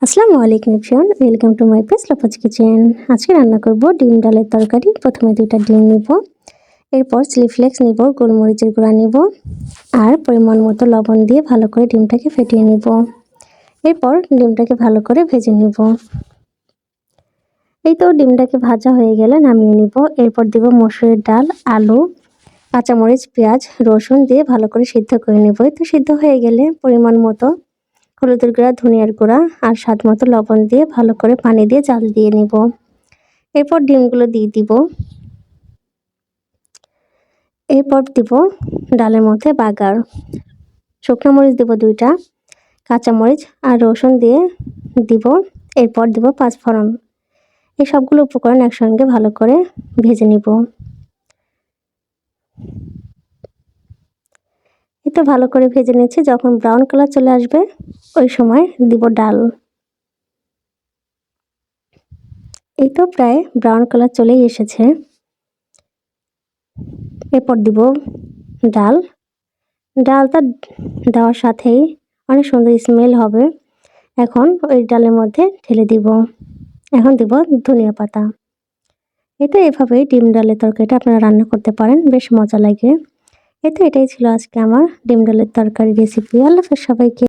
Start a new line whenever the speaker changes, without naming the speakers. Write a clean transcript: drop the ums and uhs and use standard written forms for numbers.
আসসালামু আলাইকুম everyone, welcome to my page লাফাজ kitchen. আজকে রান্না করব ডিম ডালের তরকারি। প্রথমে 2টা ডিম নিব, এরপর চিলি ফ্লেক্স নিব, গোলমরিচের গুঁড়া নিব আর পরিমাণ মতো লবণ দিয়ে ভালো করে ডিমটাকে ফেটিয়ে নিব। এরপর ডিমটাকে ভালো করে ভেজে নিব। এই তো ডিমটাকে ভাজা হয়ে গেলে নামিয়ে নিব। এরপর দিব মসুরের ডাল, আলু, কাঁচামরিচ, পেঁয়াজ, রসুন দিয়ে ভালো করে সিদ্ধ করে নেব। তো সিদ্ধ হয়ে গেলে পরিমাণ মতো হলুদের গুঁড়া, ধনিয়ার গুঁড়া আর স্বাদ মতো লবণ দিয়ে ভালো করে পানি দিয়ে জাল দিয়ে নিব। এরপর ডিমগুলো দিয়ে দিব। এরপর দিব ডালের মধ্যে বাগার, শুকনো মরিচ দিব 2টা, কাঁচামরিচ আর রসুন দিয়ে দিব। এরপর দিব 5 ফোড়ন। এই সবগুলো উপকরণ একসঙ্গে ভালো করে ভেজে নিব। এই তো ভালো করে ভেজে নিচ্ছি। যখন ব্রাউন কালার চলে আসবে ওই সময় দিব ডাল। এই তো প্রায় ব্রাউন কালার চলেই এসেছে। এরপর দিব ডালটা দেওয়ার সাথেই অনেক সুন্দর স্মেল হবে। এখন ওই ডালের মধ্যে ঢেলে দিব। এখন দিব ধনিয়া পাতা। এই তো এভাবেই ডিম ডালের তরকারিটা আপনারা রান্না করতে পারেন, বেশ মজা লাগে। এই তো এটাই ছিল আজকে আমার ডিম ডালের তরকারি রেসিপি। আল্লাহ হাফেজ সবাইকে।